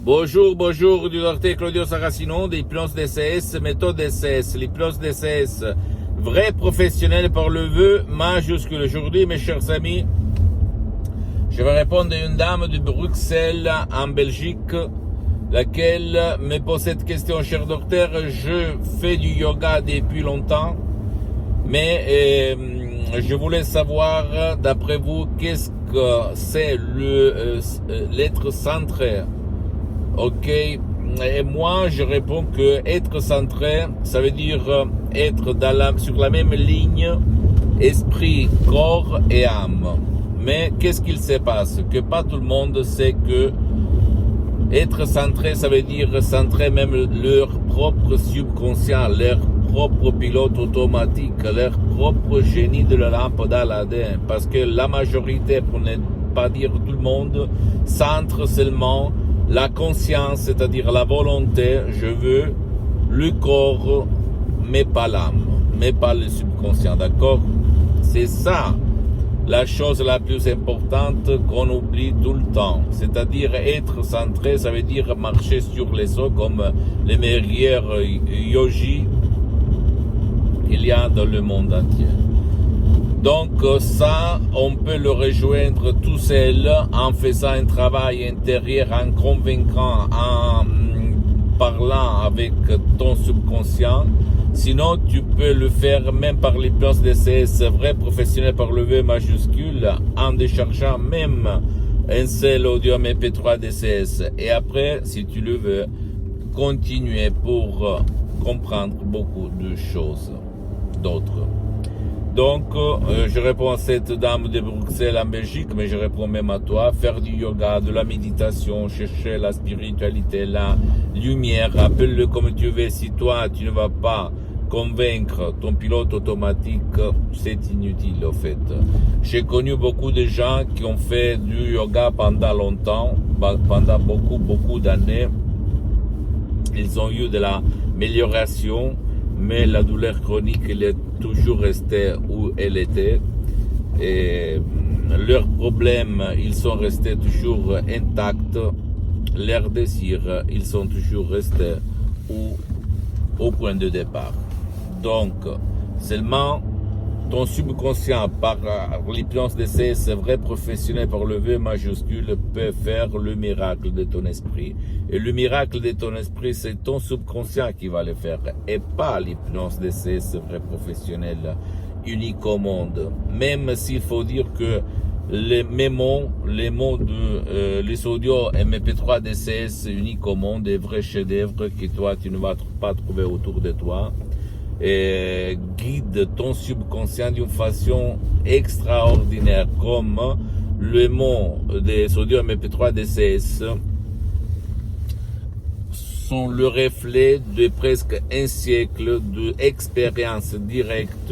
Bonjour, bonjour, du docteur Claudio Saracino, l'hypnose DCS, méthode DCS, l'hypnose DCS, vrai professionnel par le vœu majuscule. Aujourd'hui, mes chers amis, je vais répondre à une dame de Bruxelles, en Belgique, laquelle me pose cette question. Cher docteur, je fais du yoga depuis longtemps, mais je voulais savoir, d'après vous, qu'est-ce que c'est l'être centré. Ok, et moi je réponds que être centré, ça veut dire être sur la même ligne, esprit, corps et âme. Mais qu'est-ce qu'il se passe? Que pas tout le monde sait que être centré, ça veut dire centrer même leur propre subconscient, leur propre pilote automatique, leur propre génie de la lampe d'Aladin. Parce que la majorité, pour ne pas dire tout le monde, centre seulement la conscience, c'est-à-dire la volonté, je veux le corps, mais pas l'âme, mais pas le subconscient, d'accord? C'est ça la chose la plus importante qu'on oublie tout le temps. C'est-à-dire être centré, ça veut dire marcher sur les os comme les meilleurs yogis qu'il y a dans le monde entier. Donc ça, on peut le rejoindre tout seul en faisant un travail intérieur, en convaincant, en parlant avec ton subconscient. Sinon, tu peux le faire même par l'hypnose DCS, vrai professionnel par le V majuscule, en déchargeant même un seul audio MP3 DCS. Et après, si tu le veux, continuer pour comprendre beaucoup de choses d'autres. Donc, je réponds à cette dame de Bruxelles en Belgique, mais je réponds même à toi. Faire du yoga, de la méditation, chercher la spiritualité, la lumière, appelle-le comme tu veux. Si toi, tu ne vas pas convaincre ton pilote automatique, c'est inutile, au fait. J'ai connu beaucoup de gens qui ont fait du yoga pendant longtemps, pendant beaucoup d'années. Ils ont eu de l'amélioration, mais la douleur chronique, elle est toujours restée où elle était. Et leurs problèmes, ils sont restés toujours intacts. Leurs désirs, ils sont toujours restés au point de départ. Donc, seulement ton subconscient, par l'hypnose DCS, vrai professionnel par le V majuscule, peut faire le miracle de ton esprit. Et le miracle de ton esprit, c'est ton subconscient qui va le faire, et pas l'hypnose DCS, vrai professionnel, unique au monde. Même s'il faut dire que les mots les audios MP3 DCS unique au monde, des vrais chefs-d'œuvre que toi, tu ne vas pas trouver autour de toi, et guide ton subconscient d'une façon extraordinaire, comme le mot des audios MP3 DCS sont le reflet de presque un siècle d'expérience directe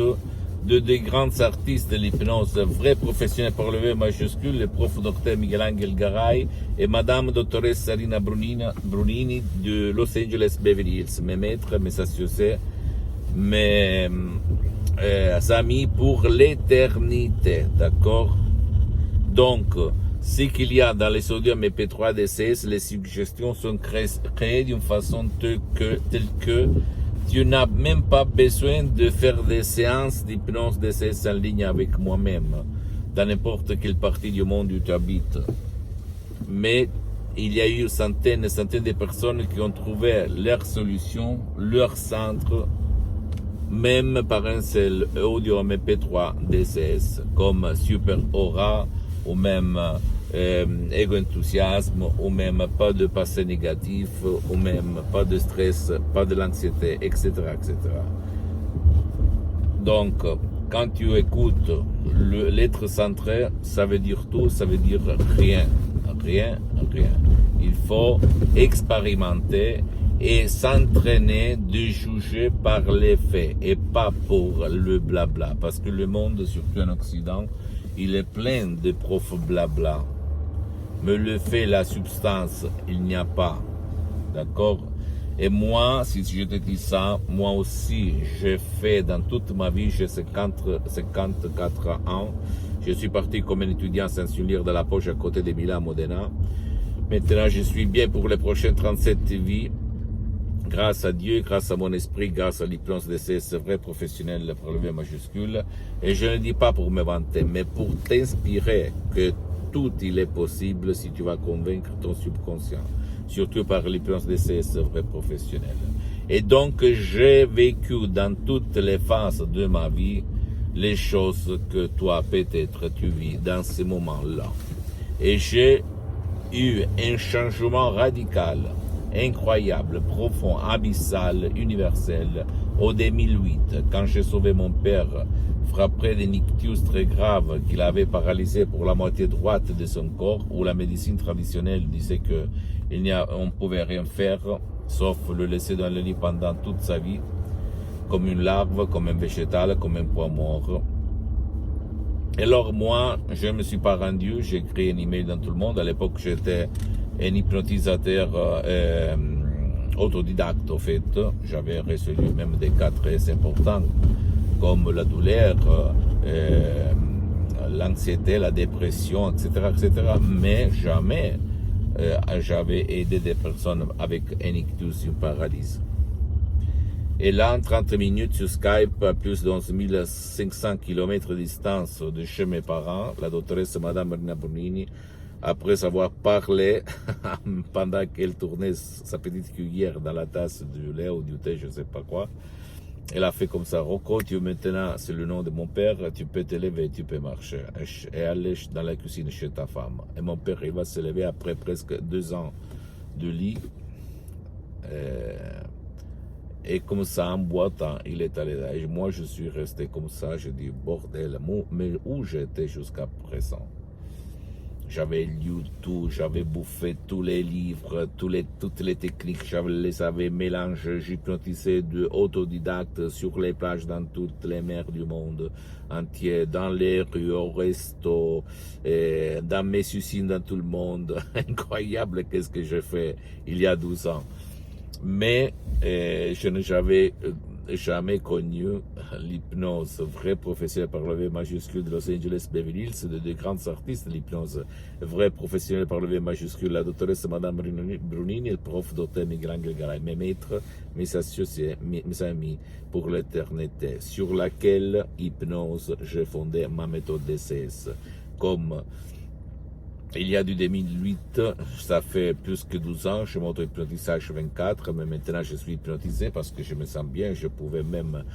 de des grands artistes de l'hypnose, vrais professionnels par le V majuscule, le prof Dr Miguel Angel Garay et Madame Dr Sarina Brunini de Los Angeles Beverly Hills, mes maîtres, mes associés, mes amis pour l'éternité, d'accord? Donc, ce qu'il y a dans les audios MP3 DCS, les suggestions sont créées d'une façon telle que tu n'as même pas besoin de faire des séances d'hypnose DCS en ligne avec moi-même, dans n'importe quelle partie du monde où tu habites. Mais il y a eu centaines et centaines de personnes qui ont trouvé leur solution, leur centre, même par un seul audio MP3 DCS, comme Super Aura, ou même Ego Enthousiasme, ou même pas de passé négatif, ou même pas de stress, pas de l'anxiété, etc., etc. Donc, quand tu écoutes l'être centré, ça veut dire tout, ça veut dire rien. Il faut expérimenter et s'entraîner de juger par les faits et pas pour le blabla. Parce que le monde, surtout en Occident, il est plein de profs blabla. Mais le fait, la substance, il n'y a pas. D'accord? Et moi, si je te dis ça, moi aussi, j'ai fait dans toute ma vie, j'ai 54 ans. Je suis parti comme un étudiant sans une lire de la poche à côté de Milan, Modena. Maintenant, je suis bien pour les prochaines 37 vies. Grâce à Dieu, grâce à mon esprit, grâce à l'hypnose DCS vrai professionnel par le V majuscule. Et je ne dis pas pour me vanter, mais pour t'inspirer que tout il est possible si tu vas convaincre ton subconscient. Surtout par l'hypnose DCS vrai professionnel. Et donc, j'ai vécu dans toutes les phases de ma vie les choses que toi, peut-être, tu vis dans ces moments-là. Et j'ai eu un changement radical, incroyable, profond, abyssal, universel, au 2008, quand j'ai sauvé mon père, frappé d'un ictus très grave qu'il avait paralysé pour la moitié droite de son corps, où la médecine traditionnelle disait qu'on ne pouvait rien faire, sauf le laisser dans le lit pendant toute sa vie, comme une larve, comme un végétal, comme un poids mort. Et alors moi, je ne me suis pas rendu, j'ai écrit un email dans tout le monde. À l'époque, j'étais un hypnotisateur autodidacte, au fait. J'avais résolu même des cas très importants, comme la douleur, l'anxiété, la dépression, etc., etc. Mais jamais j'avais aidé des personnes avec un ictus, une paralysie. Et là, en 30 minutes sur Skype, à plus de 11 500 km de distance de chez mes parents, la doctoresse Madame Marina Brunini, après avoir parlé, pendant qu'elle tournait sa petite cuillère dans la tasse du lait ou du thé, je ne sais pas quoi, elle a fait comme ça: Rocco, maintenant, c'est le nom de mon père, tu peux te lever, tu peux marcher et aller dans la cuisine chez ta femme. Et mon père, il va se lever après presque 2 ans de lit. Et comme ça, en boitant, il est allé là. Et moi, je suis resté comme ça. Je dis, bordel, mais où j'étais jusqu'à présent? J'avais lu tout, j'avais bouffé tous les livres, toutes les techniques, je les avais mélangées, j'hypnotisais de autodidacte sur les plages dans toutes les mers du monde entier, dans les rues, au resto, dans mes usines, dans tout le monde. Incroyable qu'est-ce que j'ai fait il y a 12 ans. Mais je n'avais jamais connu l'hypnose vrai professionnel par le V majuscule de Los Angeles Beverly Hills, de deux grands artistes, l'hypnose vrai professionnel par le V majuscule, la doctoresse Madame Brunini, le prof docteur Miguel Angel Garay, mes maîtres, mes associés, mes amis pour l'éternité, sur laquelle hypnose j'ai fondé ma méthode DCS. Comme il y a du 2008, ça fait plus que 12 ans, je m'auto-hypnotise H24, mais maintenant je suis hypnotisé parce que je me sens bien, je pouvais même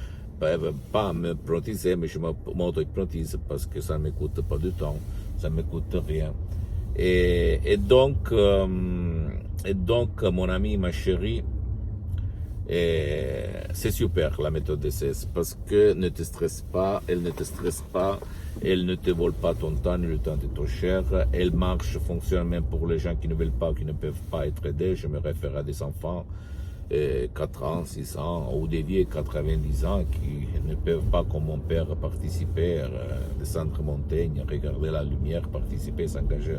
pas me hypnotiser, mais je m'auto-hypnotise parce que ça ne me coûte pas de temps, ça ne me coûte rien. Et donc, mon ami, ma chérie, c'est super la méthode DCS parce que ne te stresse pas, elle ne te stresse pas, elle ne te vole pas ton temps, ni le temps de ton cher, elle marche, fonctionne même pour les gens qui ne veulent pas, qui ne peuvent pas être aidés. Je me réfère à des enfants 4 ans, 6 ans, ou des vieux 90 ans qui ne peuvent pas, comme mon père, participer, descendre montagne, regarder la lumière, participer, s'engager.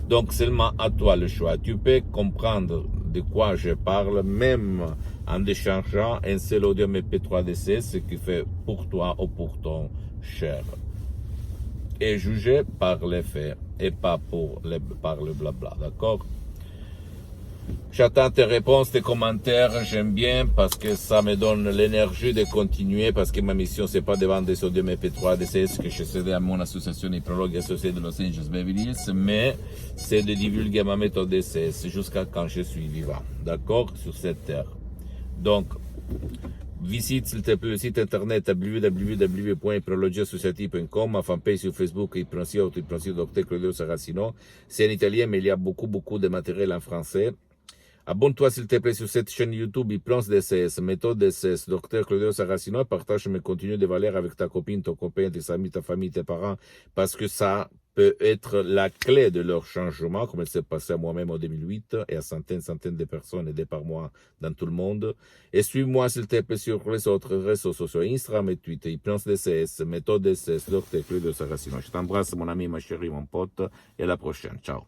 Donc seulement à toi le choix. Tu peux comprendre de quoi je parle, même en déchargeant un seul audio MP3 DC, ce qui fait pour toi ou pour ton cher. Et juger par les faits et pas par le blabla, d'accord? J'attends tes réponses, tes commentaires, j'aime bien parce que ça me donne l'énergie de continuer, parce que ma mission c'est pas de vendre des audios MP3 DCS que je cède à mon association hypnologue associée de Los Angeles Beverly Hills, mais c'est de divulguer ma méthode DCS jusqu'à quand je suis vivant, d'accord, sur cette terre. Donc, visite s'il te plaît le site internet www.hypnologieassociative.com, ma fanpage sur Facebook, Hypnosie Dr Claudio Saracino. C'est en italien, mais il y a beaucoup de matériel en français. Abonne-toi s'il te plaît sur cette chaîne YouTube Hypnose DCS, méthode DCS, Dr Claudio Saracino, et partage mes contenus de valeur avec ta copine, ton copain, tes amis, ta famille, tes parents, parce que ça peut être la clé de leur changement, comme il s'est passé à moi-même en 2008 et à centaines de personnes aidées par moi dans tout le monde. Et suis-moi s'il te plaît sur les autres réseaux sociaux, Instagram et Twitter, Hypnose DCS, méthode DCS, Dr Claudio Saracino. Je t'embrasse mon ami, ma chérie, mon pote, et à la prochaine. Ciao.